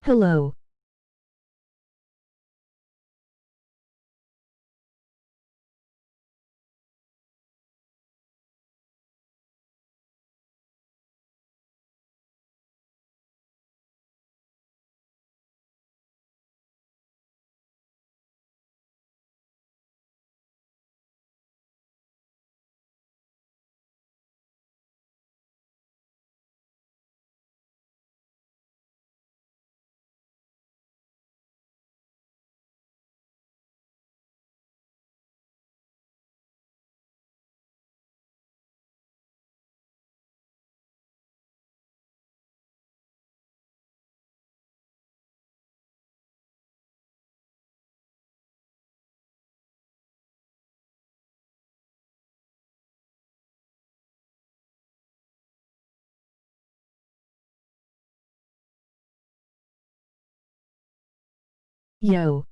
Hello. Yo.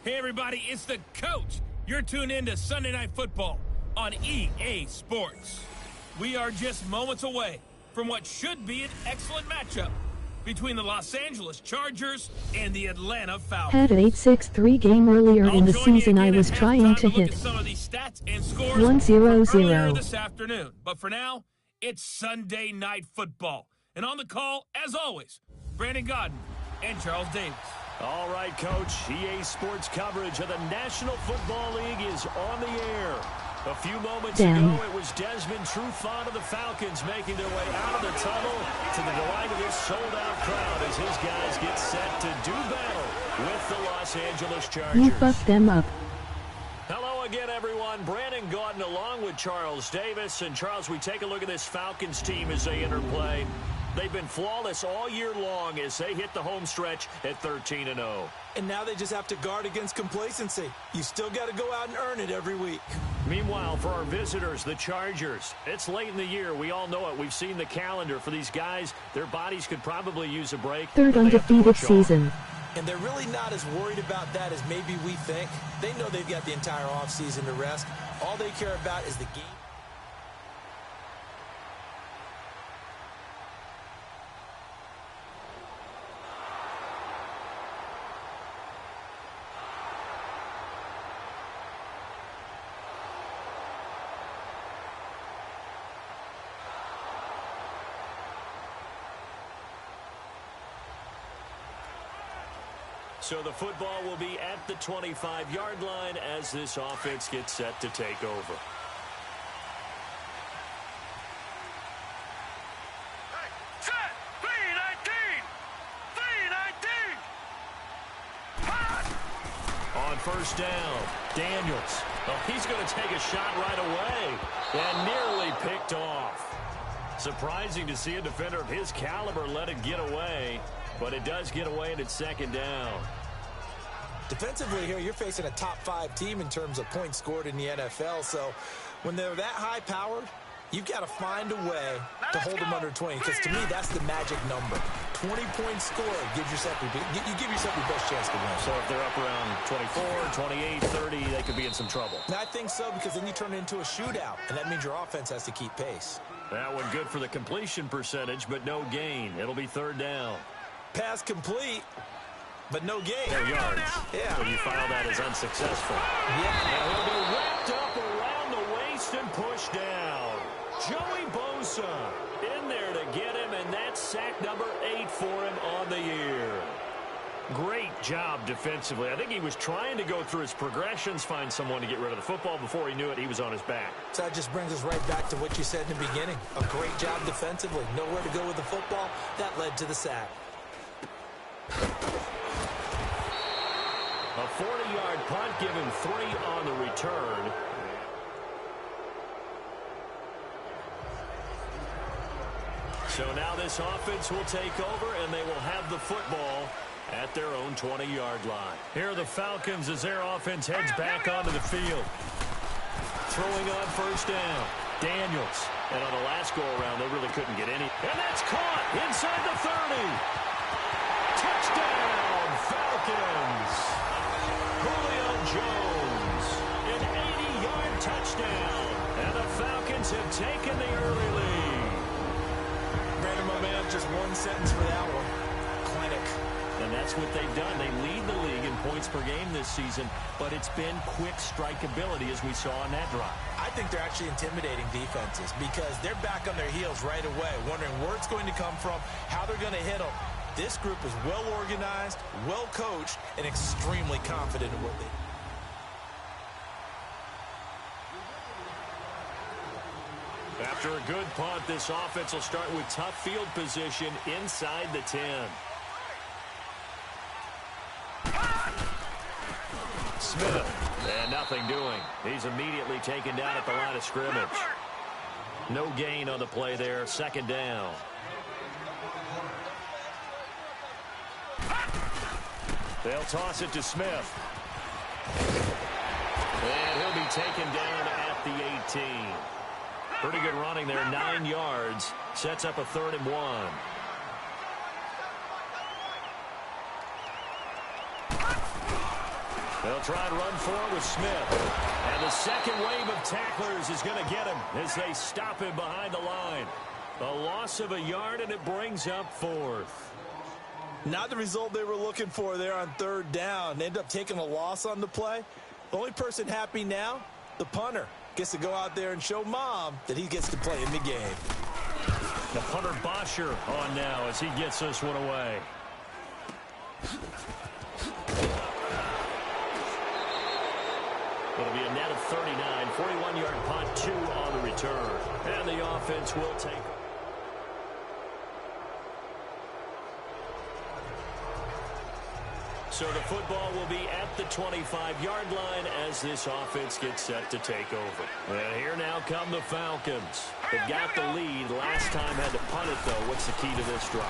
Hey everybody, it's the coach. You're tuned in to Sunday Night Football on EA Sports. We are just moments away from what should be an excellent matchup between the Los Angeles Chargers and the Atlanta Falcons. Had an 8-6-3 game earlier in the season. I was trying to hit some of these stats and scores 1-0-0 this afternoon. But for now, it's Sunday Night Football. And on the call, as always, Brandon Godden and Charles Davis. All right, Coach. EA Sports coverage of the National Football League is on the air. A few moments ago, it was Desmond Trufant of the Falcons making their way out of the tunnel to the delight of this sold-out crowd as his guys get set to do battle with the Los Angeles Chargers. You fucked them up. Hello again, everyone. Brandon Gaudin along with Charles Davis. And, Charles, we take a look at this Falcons team as they interplay. They've been flawless all year long as they hit the home stretch at 13-0. And now they just have to guard against complacency. You still got to go out and earn it every week. Meanwhile, for our visitors, the Chargers, it's late in the year. We all know it. We've seen the calendar for these guys. Their bodies could probably use a break. Third undefeated season. And they're really not as worried about that as maybe we think. They know they've got the entire offseason to rest. All they care about is the game. So the football will be at the 25-yard line as this offense gets set to take over. Hey, set! B-19! B-19! On first down, Daniels. Oh, he's going to take a shot right away and nearly picked off. Surprising to see a defender of his caliber let it get away, but it does get away and it's second down. Defensively here, you're facing a top-5 team in terms of points scored in the NFL. So when they're that high-powered, you've got to find a way to hold them under 20. Because to me, that's the magic number. 20-point score gives yourself you give yourself your best chance to win. So if they're up around 24, 28, 30, they could be in some trouble. I think so, because then you turn it into a shootout, and that means your offense has to keep pace. That one good for the completion percentage, but no gain. It'll be third down. Pass complete, but no gain. No yards. Yeah. So you file that as unsuccessful. Yeah. And he'll be wrapped up around the waist and pushed down. Joey Bosa in there to get him, and that's sack number 8 for him on the year. Great job defensively. I think he was trying to go through his progressions, find someone to get rid of the football. Before he knew it, he was on his back. So that just brings us right back to what you said in the beginning. A great job defensively. Nowhere to go with the football. That led to the sack. A 40-yard punt, given 3 on the return. So now this offense will take over, and they will have the football at their own 20-yard line. Here are the Falcons as their offense heads back onto the field. Throwing on first down, Daniels. And on the last go-around, they really couldn't get any. And that's caught inside the 30. Touchdown, Falcons. Julio Jones, an 80-yard touchdown. And the Falcons have taken the early lead. Brandon, my man, just one sentence for that one. Clinic. And that's what they've done. They lead the league in points per game this season, but it's been quick strikeability as we saw on that drive. I think they're actually intimidating defenses because they're back on their heels right away, wondering where it's going to come from, how they're going to hit them. This group is well organized, well coached, and extremely confident in what they do. After a good punt, this offense will start with tough field position inside the 10. Smith, and nothing doing. He's immediately taken down at the line of scrimmage. No gain on the play there. Second down. They'll toss it to Smith. And he'll be taken down at the 18. Pretty good running there, 9 yards. Sets up a 3rd and 1. They'll try and run forward with Smith. And the second wave of tacklers is going to get him as they stop him behind the line. A loss of a yard, and it brings up 4th. Not the result they were looking for there on 3rd down. They end up taking a loss on the play. The only person happy now, the punter. Gets to go out there and show Mom that he gets to play in the game. The punter Bosher on now as he gets this one away. It'll be a net of 39, 41-yard punt, 2 on the return. And the offense will take. So the football will be at the 25-yard line as this offense gets set to take over. And here now come the Falcons. They've got the lead. Last time had to punt it, though. What's the key to this drive?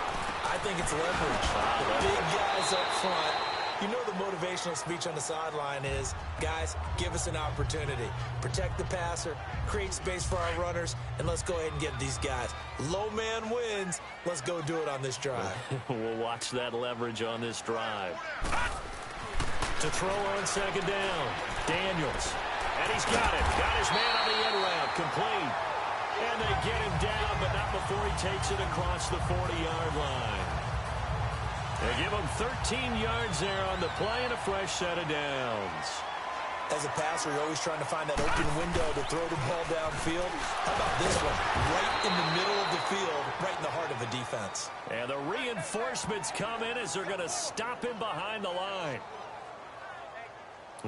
I think it's leverage. The big guys up front. You know the motivational speech on the sideline is, guys, give us an opportunity. Protect the passer, create space for our runners, and let's go ahead and get these guys. Low man wins. Let's go do it on this drive. We'll watch that leverage on this drive. To throw on second down, Daniels. And he's got it. Got his man on the end route. Complete. And they get him down, but not before he takes it across the 40-yard line. They give him 13 yards there on the play and a fresh set of downs. As a passer, you're always trying to find that open window to throw the ball downfield. How about this one? Right in the middle of the field, right in the heart of the defense. And the reinforcements come in as they're going to stop him behind the line.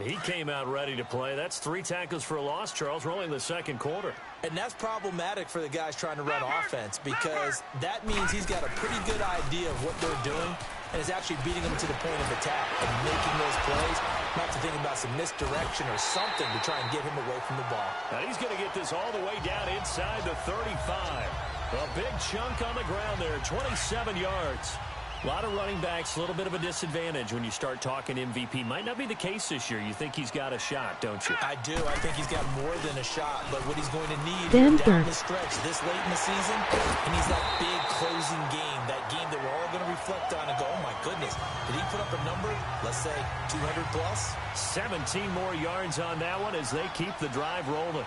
He came out ready to play. That's 3 tackles for a loss, Charles. We're only in the second quarter. And that's problematic for the guys trying to run offense because that means he's got a pretty good idea of what they're doing and is actually beating them to the point of attack and making those plays, not to think about some misdirection or something to try and get him away from the ball. Now he's going to get this all the way down inside the 35. A big chunk on the ground there, 27 yards. A lot of running backs, a little bit of a disadvantage when you start talking MVP. Might not be the case this year. You think he's got a shot, don't you? I do. I think he's got more than a shot, but what he's going to need down the stretch this late in the season, he needs that big closing game, that game that we're all going to reflect on and go, oh my goodness, did he put up a number, let's say 200 plus? 17 more yards on that one as they keep the drive rolling.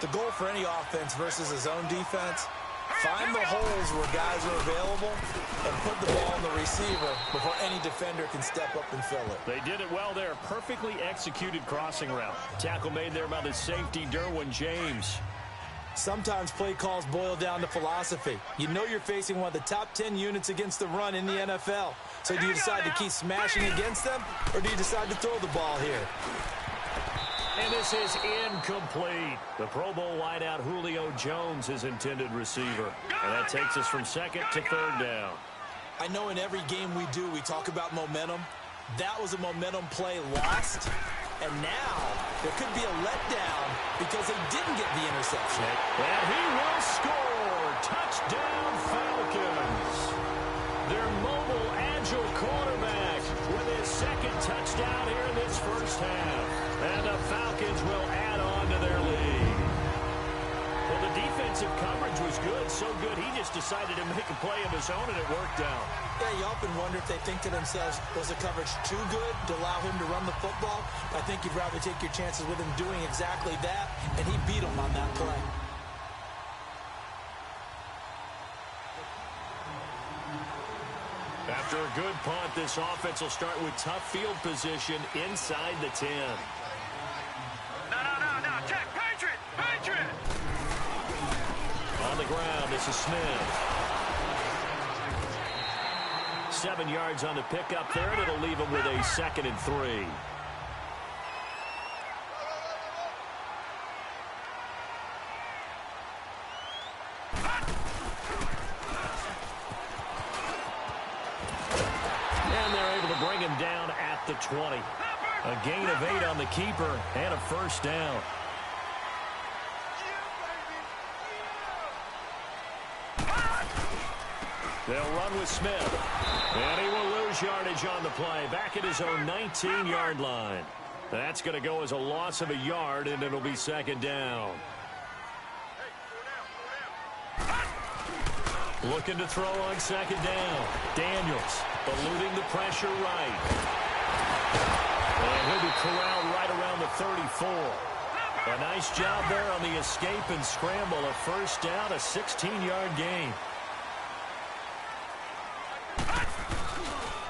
The goal for any offense versus his own defense, find the holes where guys are available and put the ball on the receiver before any defender can step up and fill it. They did it well there. Perfectly executed crossing route. Tackle made there by the safety, Derwin James. Sometimes play calls boil down to philosophy. You know you're facing one of the top 10 units against the run in the NFL. So do you decide to keep smashing against them, or do you decide to throw the ball here? And this is incomplete. The Pro Bowl wideout Julio Jones is intended receiver. And that takes us from second to third down. I know in every game we do, we talk about momentum. That was a momentum play lost. And now there could be a letdown because they didn't get the interception. And he will score. Touchdown Falcons. Their mobile, agile quarterback with his second touchdown here in this first half. And the Falcons will add on to their lead. Well, the defensive coverage was good, so good he just decided to make a play of his own, and it worked out. Yeah, you often wonder if they think to themselves, was the coverage too good to allow him to run the football? I think you'd rather take your chances with him doing exactly that, and he beat him on that play. After a good punt, this offense will start with tough field position inside the 10. No, check, Patriot! On the ground, this is Smith. 7 yards on the pickup there, and it'll leave him with a 2nd and 3. And they're able to bring him down at the 20. A gain of 8 on the keeper and a first down. They'll run with Smith. And he will lose yardage on the play. Back at his own 19-yard line. That's going to go as a loss of a yard, and it'll be 2nd down. Looking to throw on 2nd down. Daniels eluding the pressure right. And he'll be corralled right around the 34. A nice job there on the escape and scramble. A first down, a 16-yard gain.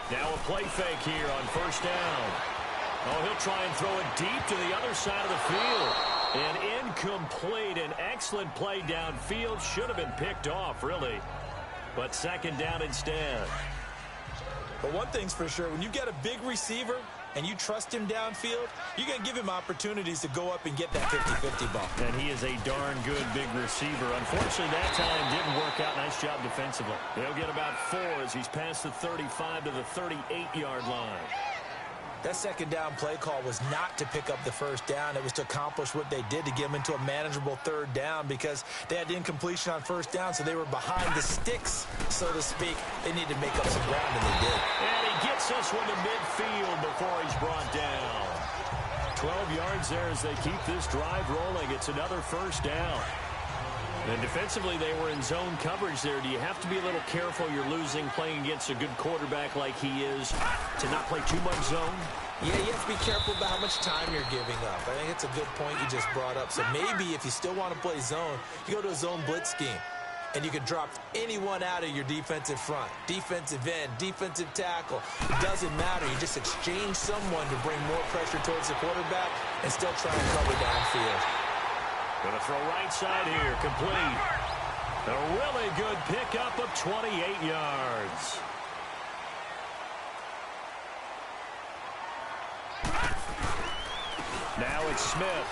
Now a play fake here on first down. Oh, he'll try and throw it deep to the other side of the field. And incomplete. An excellent play downfield. Should have been picked off, really. But 2nd down instead. But one thing's for sure, when you get a big receiver and you trust him downfield, you're going to give him opportunities to go up and get that 50-50 ball. And he is a darn good big receiver. Unfortunately, that time didn't work out. Nice job defensively. He'll get about 4 as he's past the 35 to the 38-yard line. That 2nd down play call was not to pick up the first down. It was to accomplish what they did, to get them into a manageable 3rd down, because they had incompletion on first down, so they were behind the sticks, so to speak. They needed to make up some ground, and they did. And he gets this one to midfield before he's brought down. 12 yards there as they keep this drive rolling. It's another first down. And defensively, they were in zone coverage there. Do you have to be a little careful? You're losing playing against a good quarterback like he is to not play too much zone? Yeah, you have to be careful about how much time you're giving up. I think it's a good point you just brought up. So maybe if you still want to play zone, you go to a zone blitz scheme. And you can drop anyone out of your defensive front. Defensive end, defensive tackle. It doesn't matter. You just exchange someone to bring more pressure towards the quarterback and still try and cover downfield. Going to throw right side here, complete. A really good pickup of 28 yards. Now it's Smith.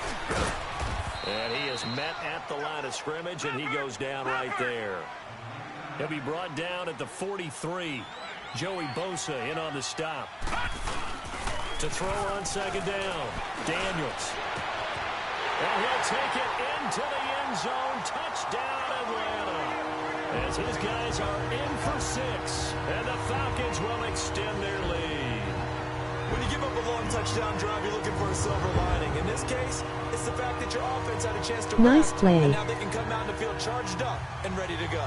And he is met at the line of scrimmage, and he goes down right there. He'll be brought down at the 43. Joey Bosa in on the stop. To throw on 2nd down, Daniels. And he'll take it into the end zone. Touchdown, Atlanta. As his guys are in for 6. And the Falcons will extend their lead. When you give up a long touchdown drive, you're looking for a silver lining. In this case, it's the fact that your offense had a chance to Nice run, play. and now they can come out in the field charged up and ready to go.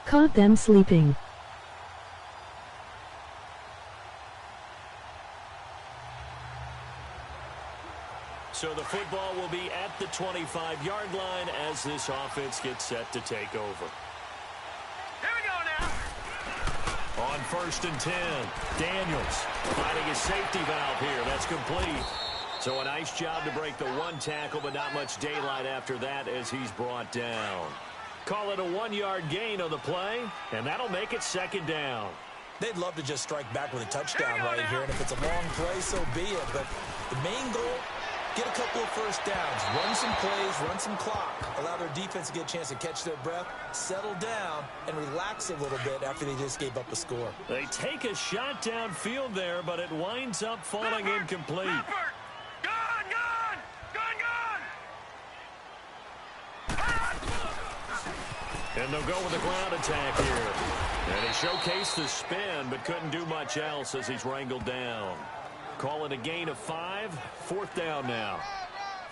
Caught them sleeping. So the football will be at the 25-yard line as this offense gets set to take over. Here we go now. On 1st and 10, Daniels finding his safety valve here. That's complete. So a nice job to break the one tackle, but not much daylight after that as he's brought down. Call it a 1-yard gain on the play, and that'll make it 2nd down. They'd love to just strike back with a touchdown right here, and if it's a long play, so be it. But the main goal, get a couple of first downs, run some plays, run some clock, allow their defense to get a chance to catch their breath, settle down, and relax a little bit after they just gave up a score. They take a shot downfield there, but it winds up falling incomplete. Leopard. Gone, gone, gone, gone. And they'll go with a ground attack here. And he showcased the spin, but couldn't do much else as he's wrangled down. Call it a gain of 5, 4th down now.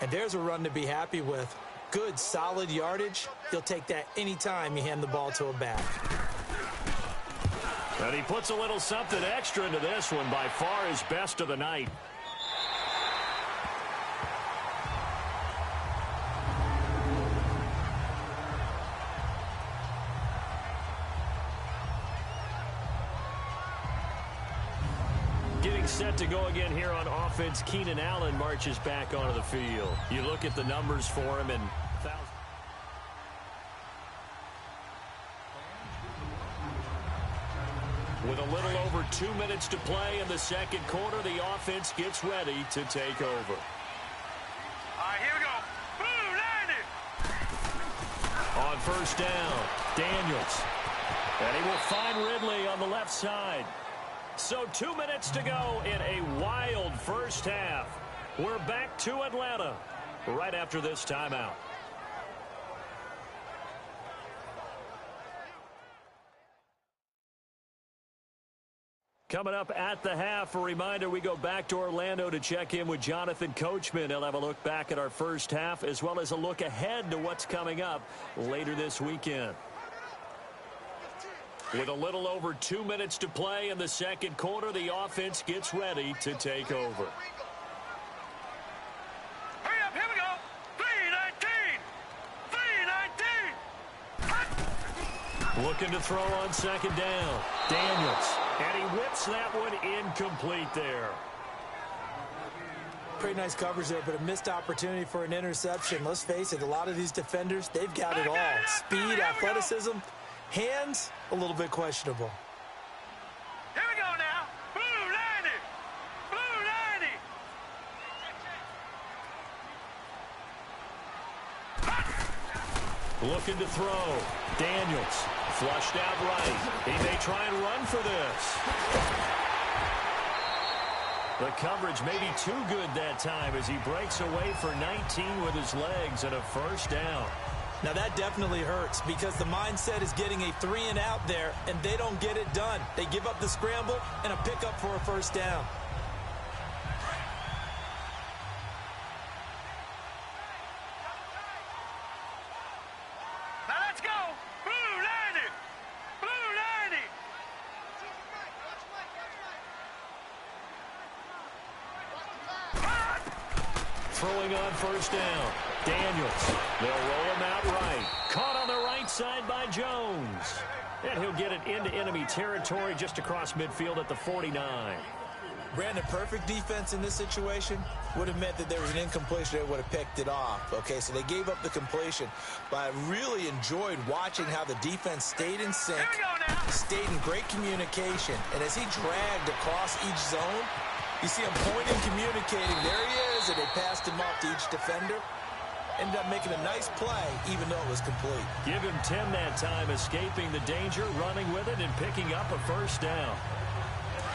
And there's a run to be happy with. Good, solid yardage. He'll take that anytime you hand the ball to a back. And he puts a little something extra into this one, by far his best of the night. Set to go again here on offense. Keenan Allen marches back onto the field. You look at the numbers for him, and with a little over 2 minutes to play in the 2nd quarter, the offense gets ready to take over. All right, here we go. Blue, landed. On 1st down, Daniels. And he will find Ridley on the left side. So 2 minutes to go in a wild first half. We're back to Atlanta right after this timeout. Coming up at the half, a reminder, we go back to Orlando to check in with Jonathan Coachman. He'll have a look back at our first half as well as a look ahead to what's coming up later this weekend. With a little over 2 minutes to play in the 2nd quarter, the offense gets ready to take over. Hurry up, here we go. 3-19. 3-19. Looking to throw on 2nd down. Daniels. And he whips that one incomplete there. Pretty nice coverage there, but a missed opportunity for an interception. Let's face it, a lot of these defenders, they've got it all. Speed, athleticism, hands, a little bit questionable. Here we go now. Blue, landed. Blue, landed. Looking to throw. Daniels. Flushed out right. He may try and run for this. The coverage may be too good that time as he breaks away for 19 with his legs and a 1st down. Now that definitely hurts because the mindset is getting a 3-and-out there, and they don't get it done. They give up the scramble and a pickup for a 1st down. Now let's go. Blue, landed. Blue, landed. Throwing on 1st down. Daniels. They'll roll him out right. Caught on the right side by Jones. And he'll get it into enemy territory just across midfield at the 49. Brandon, perfect defense in this situation would have meant that there was an incompletion. They would have picked it off. Okay, so they gave up the completion. But I really enjoyed watching how the defense stayed in sync, stayed in great communication. And as he dragged across each zone, you see him pointing, communicating. There he is, and they passed him off to each defender. Ended up making a nice play, even though it was complete. Give him 10 that time, escaping the danger, running with it, and picking up a 1st down.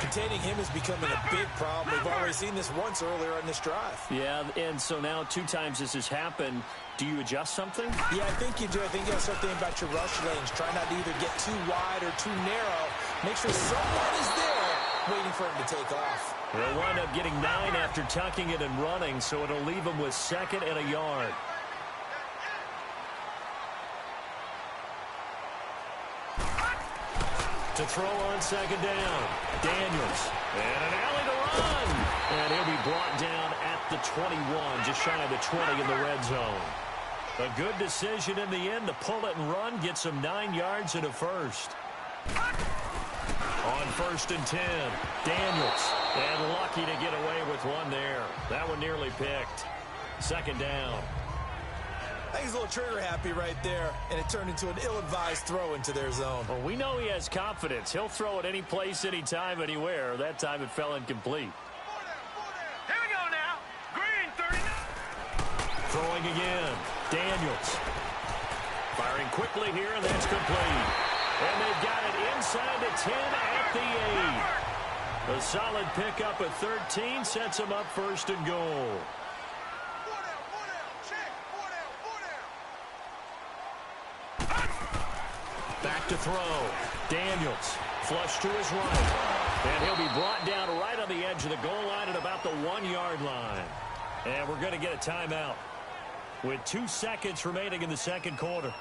Containing him is becoming a big problem. We've already seen this once earlier on this drive. Yeah, and so now 2 times this has happened. Do you adjust something? Yeah, I think you do. I think you have to start thinking about your rush lanes. Try not to either get too wide or too narrow. Make sure someone is there waiting for him to take off. They'll wind up getting 9 after tucking it and running, so it'll leave them with 2nd and a yard. To throw on second down, Daniels. And an alley to run. And he'll be brought down at the 21, just shy of the 20 in the red zone. A good decision in the end to pull it and run, gets him 9 yards and a first. On 1st and 10, Daniels. And lucky to get away with one there. That one nearly picked. Second down. I think he's a little trigger happy right there, and it turned into an ill-advised throw into their zone. Well, we know he has confidence. He'll throw it any place, anytime, anywhere. That time it fell incomplete. Here we go now. Green 39. Throwing again. Daniels. Firing quickly here, and that's complete. And they've got it inside the 10 at the 8. A solid pickup at 13 sets them up 1st and goal. Back to throw. Daniels. Flush to his right. And he'll be brought down right on the edge of the goal line at about the 1-yard line. And we're going to get a timeout with 2 seconds remaining in the second quarter.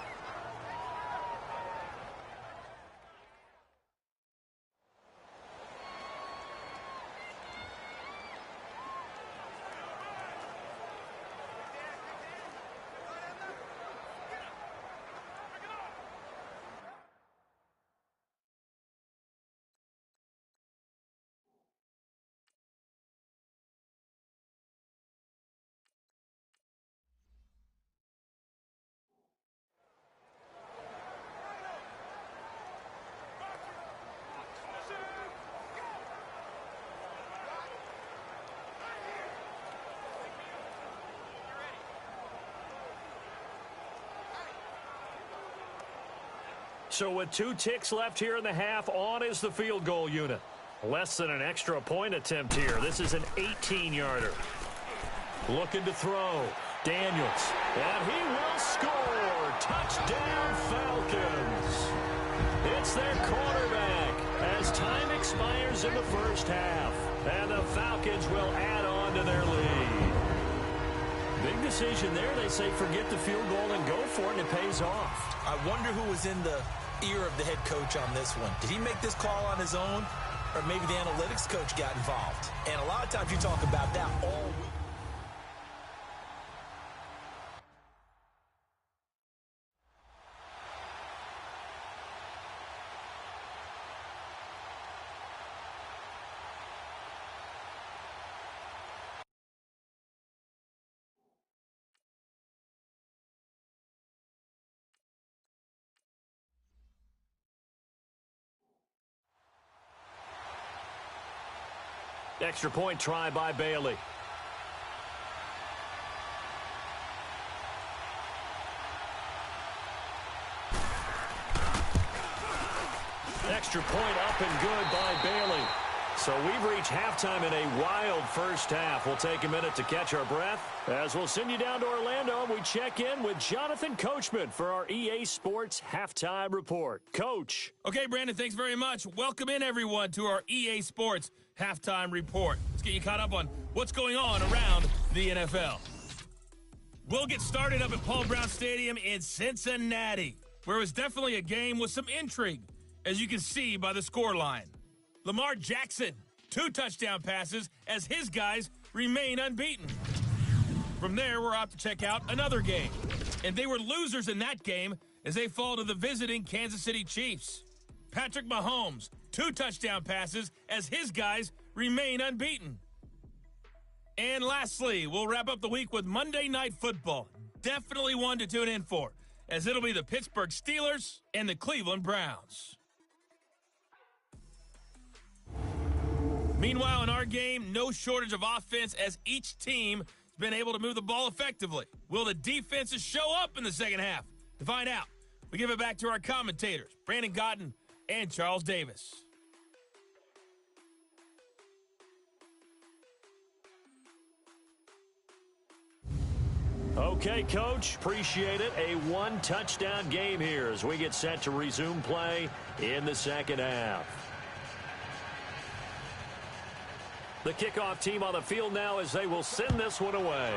So with 2 ticks left here in the half, on is the field goal unit. Less than an extra point attempt here. This is an 18-yarder. Looking to throw. Daniels. And he will score. Touchdown, Falcons. It's their quarterback as time expires in the first half. And the Falcons will add on to their lead. Big decision there. They say forget the field goal and go for it, and it pays off. I wonder who was in the ear of the head coach on this one. Did he make this call on his own, or maybe the analytics coach got involved? And a lot of times you talk about that all week. Extra point try by Bailey. Extra point up and good by Bailey. So we've reached halftime in a wild first half. We'll take a minute to catch our breath as we'll send you down to Orlando and we check in with Jonathan Coachman for our EA Sports Halftime Report. Coach. Okay, Brandon, thanks very much. Welcome in, everyone, to our EA Sports Halftime Report. Let's get you caught up on what's going on around the NFL. We'll get started up at Paul Brown Stadium in Cincinnati, where it was definitely a game with some intrigue, as you can see by the scoreline. Lamar Jackson, 2 touchdown passes as his guys remain unbeaten. From there, we're off to check out another game. And they were losers in that game as they fall to the visiting Kansas City Chiefs. Patrick Mahomes, 2 touchdown passes as his guys remain unbeaten. And lastly, we'll wrap up the week with Monday Night Football. Definitely one to tune in for, as it'll be the Pittsburgh Steelers and the Cleveland Browns. Meanwhile, in our game, no shortage of offense as each team has been able to move the ball effectively. Will the defenses show up in the second half? To find out, we give it back to our commentators, Brandon Gotten and Charles Davis. Okay, Coach, appreciate it. A 1-touchdown game here as we get set to resume play in the second half. The kickoff team on the field now as they will send this one away.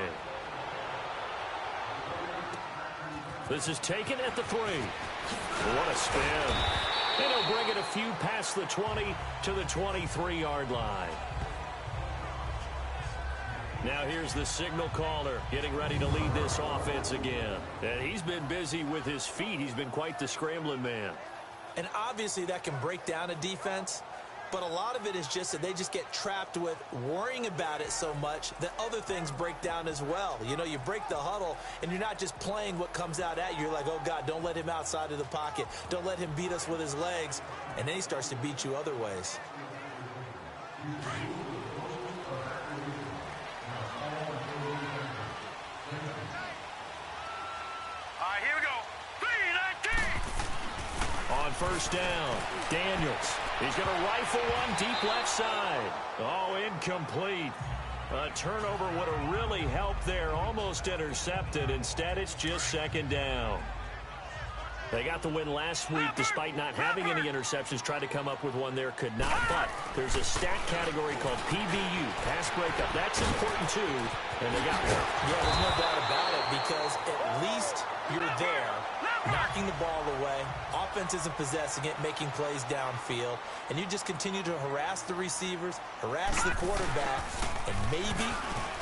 This is taken at the 3. What a spin. And he'll bring it a few past the 20 to the 23-yard line. Now here's the signal caller getting ready to lead this offense again. And he's been busy with his feet. He's been quite the scrambling man. And obviously that can break down a defense, but a lot of it is just that they just get trapped with worrying about it so much that other things break down as well. You know, you break the huddle, and you're not just playing what comes out at you. You're like, oh, God, don't let him outside of the pocket. Don't let him beat us with his legs. And then he starts to beat you other ways. All right, here we go. 3-19. On first down, Daniels. He's going to rifle one deep left side. Oh, incomplete. A turnover would have really helped there. Almost intercepted. Instead, it's just second down. They got the win last week despite not having any interceptions. Tried to come up with one there, could not. But there's a stat category called PBU, pass breakup. That's important too, and they got one. Yeah, there's no doubt about it, because at least you're there, knocking the ball away. Offense isn't possessing it, making plays downfield. And you just continue to harass the receivers, harass the quarterback, and maybe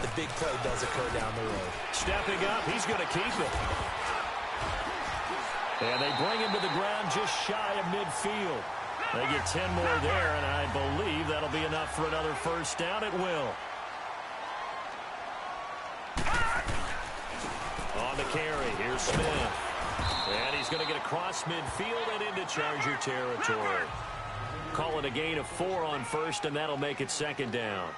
the big play does occur down the road. Stepping up, he's going to keep it. And they bring him to the ground just shy of midfield. They get 10 more there, and I believe that'll be enough for another first down. It will. On the carry, here's Smith. And he's going to get across midfield and into Charger territory. Call it a gain of 4 on first, and that'll make it second down.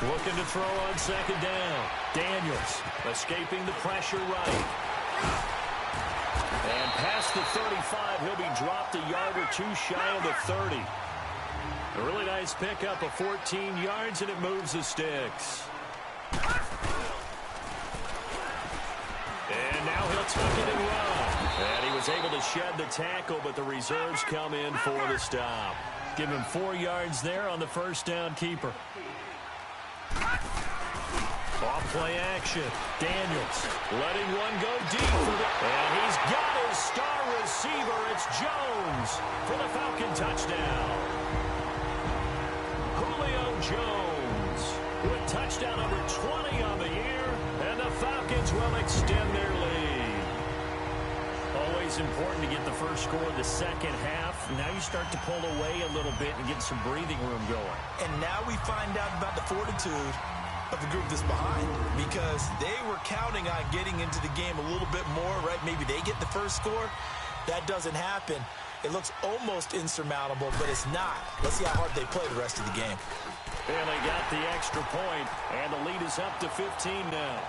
Looking to throw on second down. Daniels escaping the pressure right. And past the 35, he'll be dropped a yard or two shy of the 30. A really nice pickup of 14 yards, and it moves the sticks. And now he'll tuck it and run. And he was able to shed the tackle, but the reserves come in for the stop. Give him 4 yards there on the first down keeper. Off play action. Daniels letting one go deep. And he's got his star receiver. It's Jones for the Falcon touchdown. Julio Jones with touchdown number 20 on the year. And the Falcons will extend their lead. Always important to get the first score of the second half. Now you start to pull away a little bit and get some breathing room going. And now we find out about the fortitude of the group that's behind, because they were counting on getting into the game a little bit more, right? Maybe they get the first score. That doesn't happen. It looks almost insurmountable, but it's not. Let's see how hard they play the rest of the game. And they got the extra point, and the lead is up to 15 now.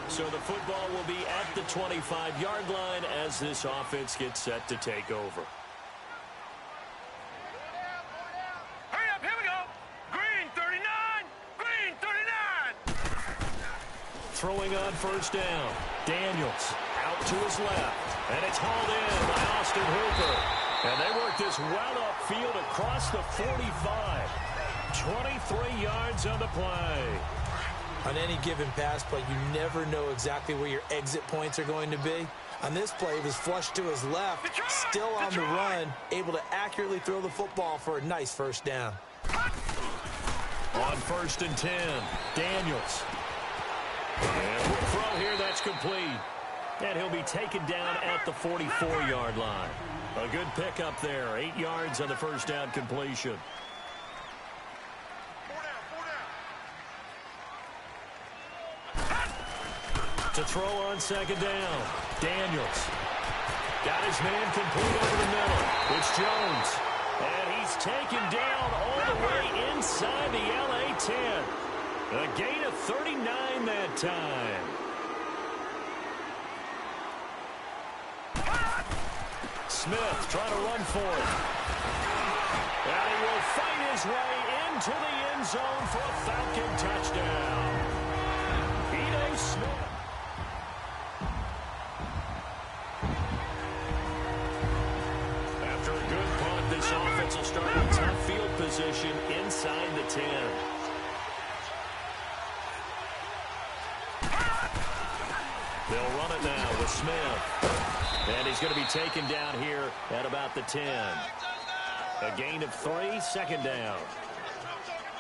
So the football will be at the 25-yard line as this offense gets set to take over. Hurry up, here we go. Green 39, green 39. Throwing on first down. Daniels out to his left. And it's hauled in by Austin Hooper. And they work this well upfield across the 45. 23 yards on the play. On any given pass play, you never know exactly where your exit points are going to be. On this play, he was flushed to his left, still on the run, able to accurately throw the football for a nice first down. On first and 10, Daniels. And quick throw here, that's complete. And he'll be taken down at the 44-yard line. A good pickup there, 8 yards on the first down completion. To throw on second down, Daniels. Got his man complete over the middle. It's Jones. And he's taken down all the way inside the LA 10. A gain of 39 that time. Smith trying to run for it. And he will fight his way into the end zone for a Falcon touchdown. Smith. possession inside the 10. They'll run it now with Smith. And he's going to be taken down here at about the 10. A gain of 3, 2nd down.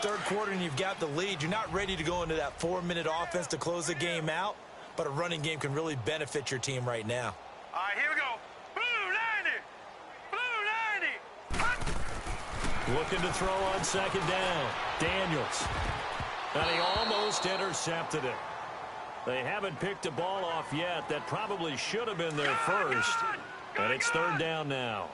Third quarter and you've got the lead. You're not ready to go into that 4-minute offense to close the game out, but a running game can really benefit your team right now. All right, here we go. Blue 90. Blue 90. Looking to throw on 2nd down. Daniels. And he almost intercepted it. They haven't picked a ball off yet. That probably should have been their first. And it's 3rd down now.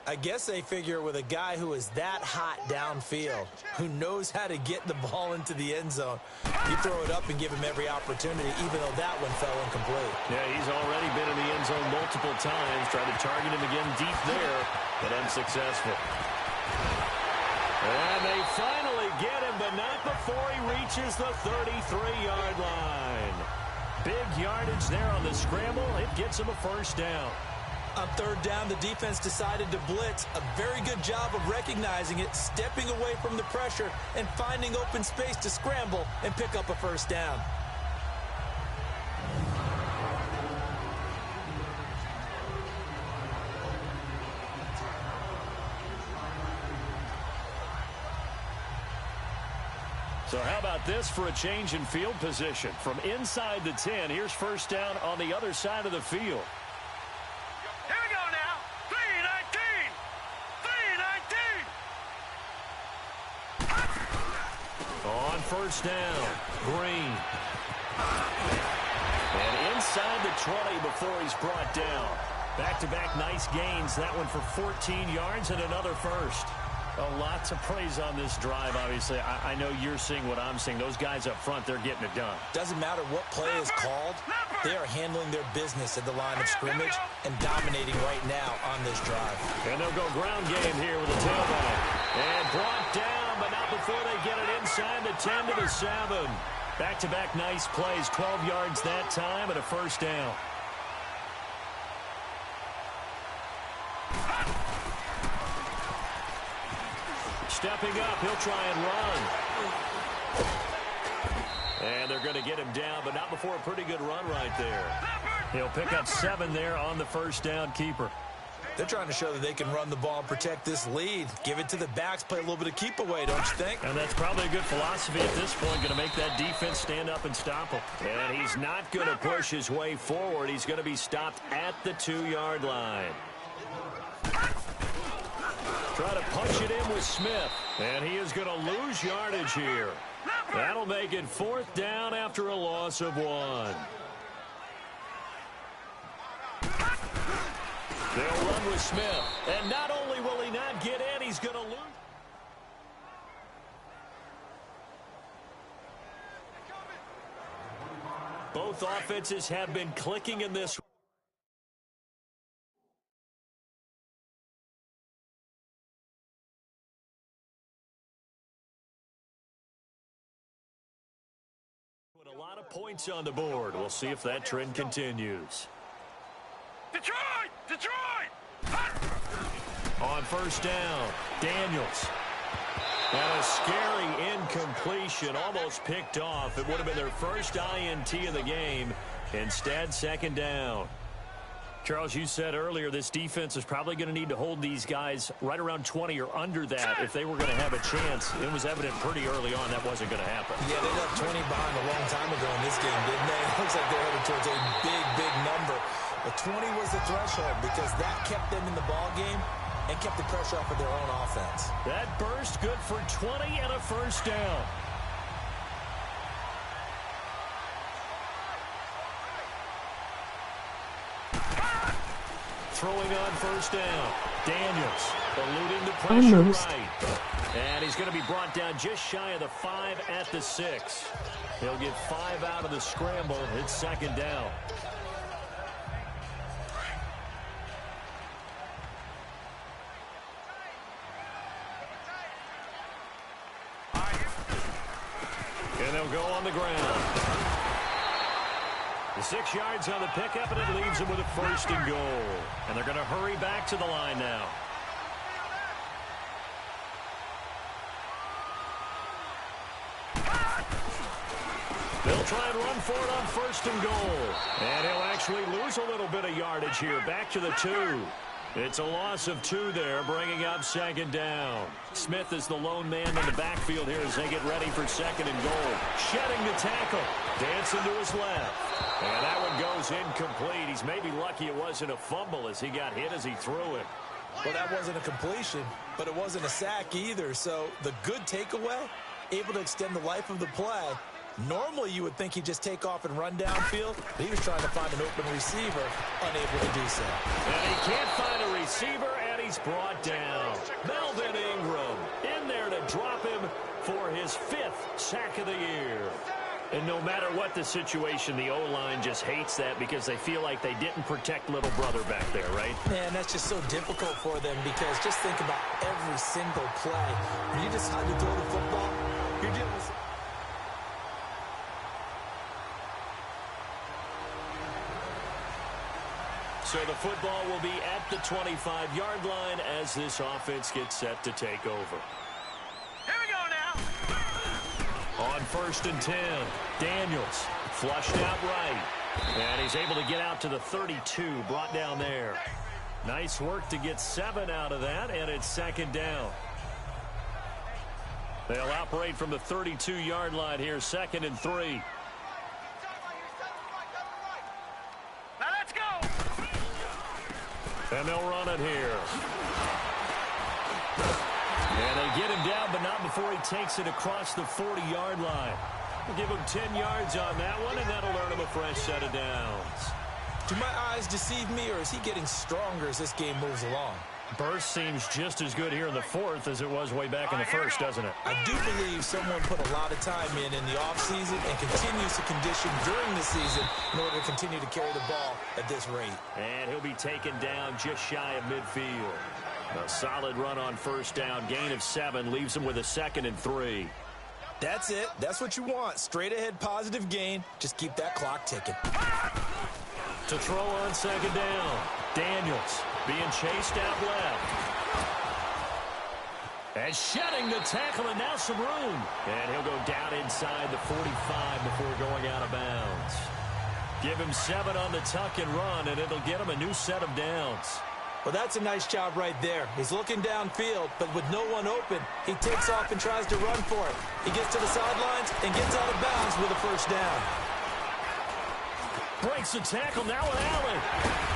I guess they figure with a guy who is that hot downfield, who knows how to get the ball into the end zone, you throw it up and give him every opportunity, even though that one fell incomplete. Yeah, he's already been in the end zone multiple times, tried to target him again deep there, but unsuccessful. And they finally get him, but not before he reaches the 33-yard line. Big yardage there on the scramble. It gets him a 1st down. On 3rd down, the defense decided to blitz. A very good job of recognizing it, stepping away from the pressure, and finding open space to scramble and pick up a 1st down. So how about this for a change in field position? From inside the 10, here's 1st down on the other side of the field. Here we go now. 319. 319. On 1st down, Green. And inside the 20 before he's brought down. Back-to-back nice gains. That one for 14 yards and another 1st. A lot to praise on this drive, obviously. I know you're seeing what I'm seeing. Those guys up front, they're getting it done. Doesn't matter what play is called. They are handling their business at the line of scrimmage and dominating right now on this drive. And they'll go ground game here with a tailback. And brought down, but not before they get it inside the 10 to the 7. Back-to-back nice plays, 12 yards that time and a 1st down. Stepping up, he'll try and run. And they're going to get him down, but not before a pretty good run right there. He'll pick up 7 there on the 1st down keeper. They're trying to show that they can run the ball and protect this lead. Give it to the backs, play a little bit of keep away, don't you think? And that's probably a good philosophy at this point, going to make that defense stand up and stop him. And he's not going to push his way forward. He's going to be stopped at the 2-yard line. Try to punch it in with Smith. And he is going to lose yardage here. That'll make it 4th down after a loss of 1. They'll run with Smith. And not only will he not get in, he's going to lose. Both offenses have been clicking in this. Put a lot of points on the board. We'll see if that trend continues. Detroit! Detroit! On 1st down, Daniels. And a scary incompletion, almost picked off. It would have been their first INT of the game. Instead, 2nd down. Charles, you said earlier this defense is probably going to need to hold these guys right around 20 or under that if they were going to have a chance. It was evident pretty early on that wasn't going to happen. Yeah, they left 20 behind a long time ago in this game, didn't they? It looks like they're headed towards a big, big number. But 20 was the threshold because that kept them in the ball game and kept the pressure off of their own offense. That burst good for 20 and a 1st down. Throwing on 1st down. Daniels eluding the pressure right. And he's going to be brought down just shy of the 5 at the 6. He'll get 5 out of the scramble. It's 2nd down. And they'll go on the ground. The 6 yards on the pickup, and it leaves them with a 1st and goal. And they're going to hurry back to the line now. They'll try and run for it on 1st and goal. And he'll actually lose a little bit of yardage here. Back to the 2. It's a loss of 2 there, bringing up 2nd down. Smith is the lone man in the backfield here as they get ready for 2nd and goal. Shedding the tackle. Dancing to his left. And that one goes incomplete. He's maybe lucky it wasn't a fumble as he got hit as he threw it. Well, that wasn't a completion, but it wasn't a sack either. So the good takeaway, able to extend the life of the play. Normally, you would think he'd just take off and run downfield, but he was trying to find an open receiver, unable to do so. And he can't find a receiver, and he's brought down. Melvin Ingram in there to drop him for his 5th sack of the year. And no matter what the situation, the O-line just hates that because they feel like they didn't protect little brother back there, right? Man, that's just so difficult for them because just think about every single play. When you decide to throw the football, you're dealing with... So the football will be at the 25-yard line as this offense gets set to take over. Here we go now. On 1st and 10, Daniels flushed out right. And he's able to get out to the 32, brought down there. Nice work to get 7 out of that, and it's 2nd down. They'll operate from the 32-yard line here, 2nd and 3. Now let's go. And they'll run it here. And they get him down, but not before he takes it across the 40-yard line. We'll give him 10 yards on that one, and that'll earn him a fresh set of downs. Do my eyes deceive me, or is he getting stronger as this game moves along? Burst seems just as good here in the 4th as it was way back in the 1st, doesn't it? I do believe someone put a lot of time in the offseason and continues to condition during the season in order to continue to carry the ball at this rate. And he'll be taken down just shy of midfield. A solid run on 1st down. Gain of 7 leaves him with a 2nd and 3. That's it. That's what you want. Straight ahead positive gain. Just keep that clock ticking. To throw on 2nd down. Daniels being chased out left. And shedding the tackle, and now some room. And he'll go down inside the 45 before going out of bounds. Give him 7 on the tuck and run, and it'll get him a new set of downs. Well, that's a nice job right there. He's looking downfield, but with no one open, he takes off and tries to run for it. He gets to the sidelines and gets out of bounds with a 1st down. Breaks the tackle, now an Allen.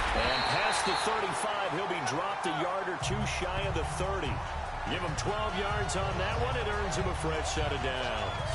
And past the 35, he'll be dropped a yard or 2 shy of the 30. Give him 12 yards on that one. It earns him a fresh set of downs.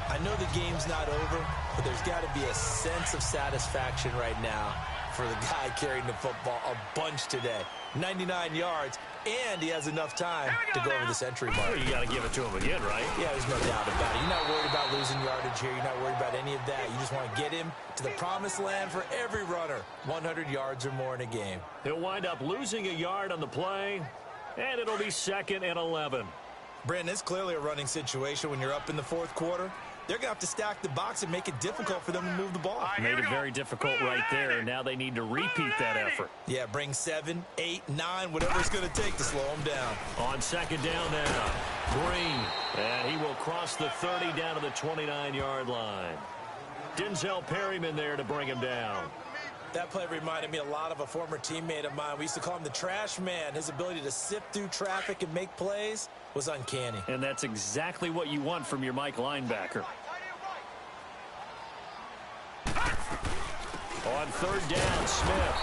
I know the game's not over, but there's got to be a sense of satisfaction right now for the guy carrying the football a bunch today. 99 yards, and he has enough time to go over the century mark. Well, you got to give it to him again, right? Yeah, there's no doubt about it. You're not worried about losing yardage here. You're not worried about any of that. You just want to get him to the promised land for every runner. 100 yards or more in a game. He'll wind up losing a yard on the play, and it'll be 2nd and 11. Brandon, it's clearly a running situation when you're up in the 4th quarter. They're going to have to stack the box and make it difficult for them to move the ball. Made it very difficult right there. Now they need to repeat that effort. Yeah, bring 7, 8, 9, whatever it's going to take to slow them down. On 2nd down now, Green. And he will cross the 30 down to the 29-yard line. Denzel Perryman there to bring him down. That play reminded me a lot of a former teammate of mine. We used to call him the trash man. His ability to sift through traffic and make plays was uncanny. And that's exactly what you want from your Mike linebacker. On 3rd down, Smith.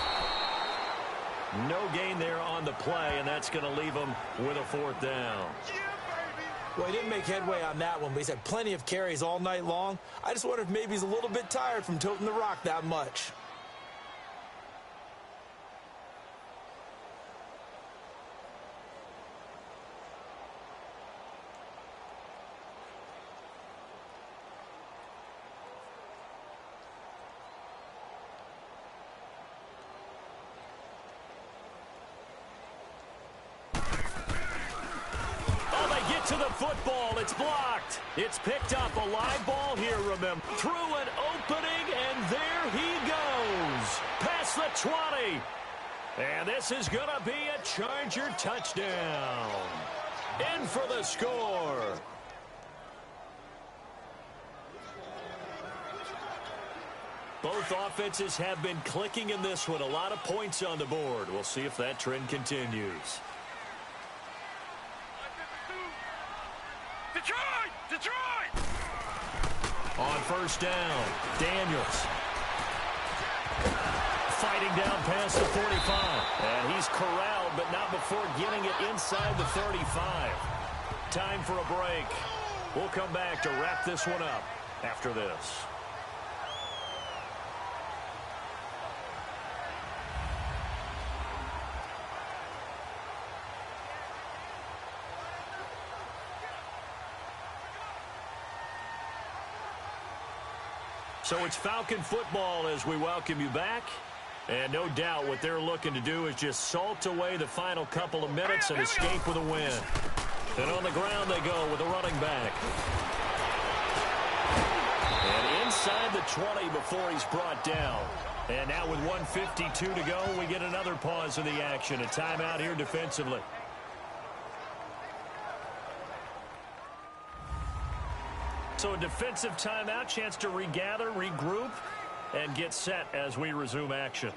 No gain there on the play, and that's going to leave him with a 4th down. Well, he didn't make headway on that one, but he's had plenty of carries all night long. I just wonder if maybe he's a little bit tired from toting the rock that much. To the football, it's blocked. It's picked up, a live ball here, remember. Through an opening, and there he goes. Past the 20. And this is going to be a Charger touchdown. In for the score. Both offenses have been clicking in this one. A lot of points on the board. We'll see if that trend continues. Detroit! Detroit! On first down, Daniels. Fighting down past the 45. And he's corralled, but not before getting it inside the 35. Time for a break. We'll come back to wrap this one up after this. So it's Falcon football as we welcome you back. And no doubt what they're looking to do is just salt away the final couple of minutes and escape with a win. And on the ground they go with a running back. And inside the 20 before he's brought down. And now with 1:52 to go, we get another pause in the action. A timeout here defensively. So a defensive timeout, chance to regather, regroup, and get set as we resume action.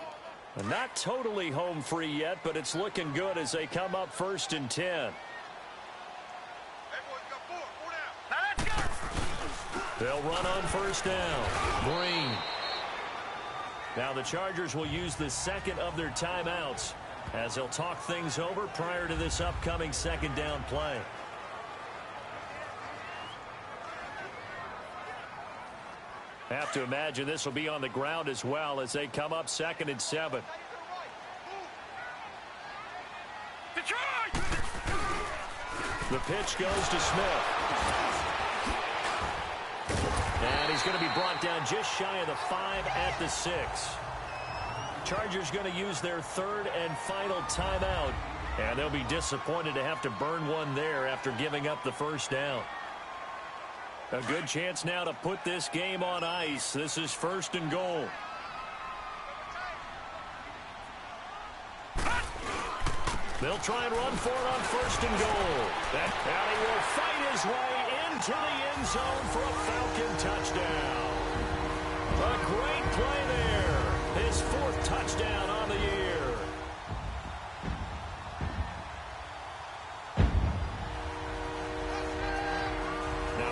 And not totally home free yet, but it's looking good as they come up 1st and 10. Now let's go! They'll run on first down. Green. Now the Chargers will use the second of their timeouts as they'll talk things over prior to this upcoming second down play. Have to imagine this will be on the ground as well as they come up 2nd and 7. Detroit! The pitch goes to Smith. And he's going to be brought down just shy of the 5 at the 6. Chargers going to use their 3rd and final timeout. And they'll be disappointed to have to burn one there after giving up the first down. A good chance now to put this game on ice. This is 1st and goal. They'll try and run for it on 1st and goal. And he will fight his way into the end zone for a Falcon touchdown. A great play there. His 4th touchdown on the year.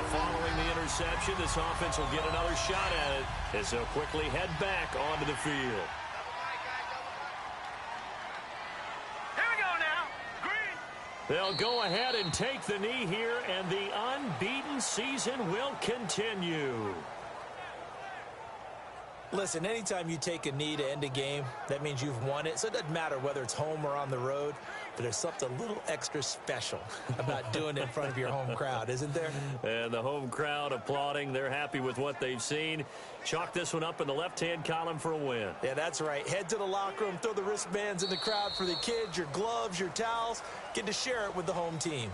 Following the interception, this offense will get another shot at it as they'll quickly head back onto the field. Here we go now. Green. They'll go ahead and take the knee here, and the unbeaten season will continue. Listen, anytime you take a knee to end a game, that means you've won it. So it doesn't matter whether it's home or on the road, but there's something a little extra special about doing it in front of your home crowd, isn't there? And the home crowd applauding. They're happy with what they've seen. Chalk this one up in the left-hand column for a win. Yeah, that's right. Head to the locker room, throw the wristbands in the crowd for the kids, your gloves, your towels. Get to share it with the home team.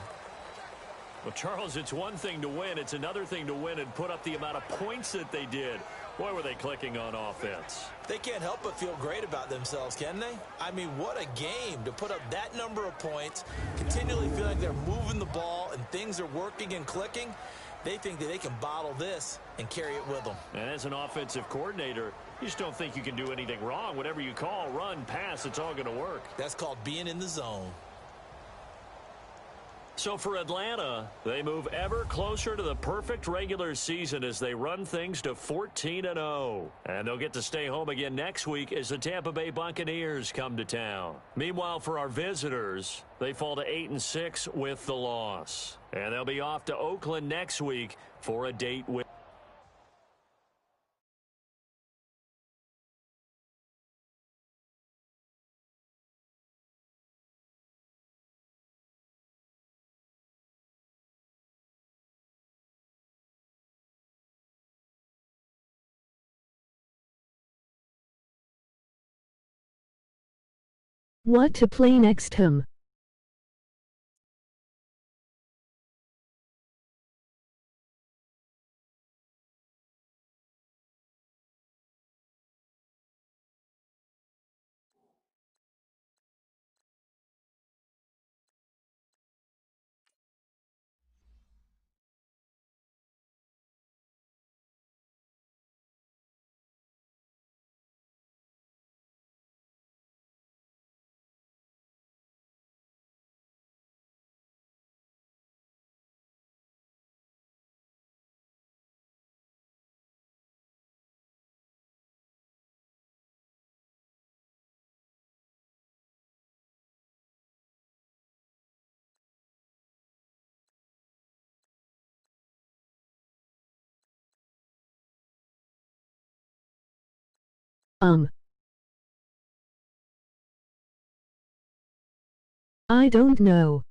Well, Charles, it's one thing to win. It's another thing to win and put up the amount of points that they did. Boy, were they clicking on offense. They can't help but feel great about themselves, can they? I mean, what a game to put up that number of points, continually feel like they're moving the ball and things are working and clicking. They think that they can bottle this and carry it with them. And as an offensive coordinator, you just don't think you can do anything wrong. Whatever you call, run, pass, it's all going to work. That's called being in the zone. So for Atlanta, they move ever closer to the perfect regular season as they run things to 14-0. And they'll get to stay home again next week as the Tampa Bay Buccaneers come to town. Meanwhile, for our visitors, they fall to 8-6 with the loss. And they'll be off to Oakland next week for a date with What to play next him? I don't know.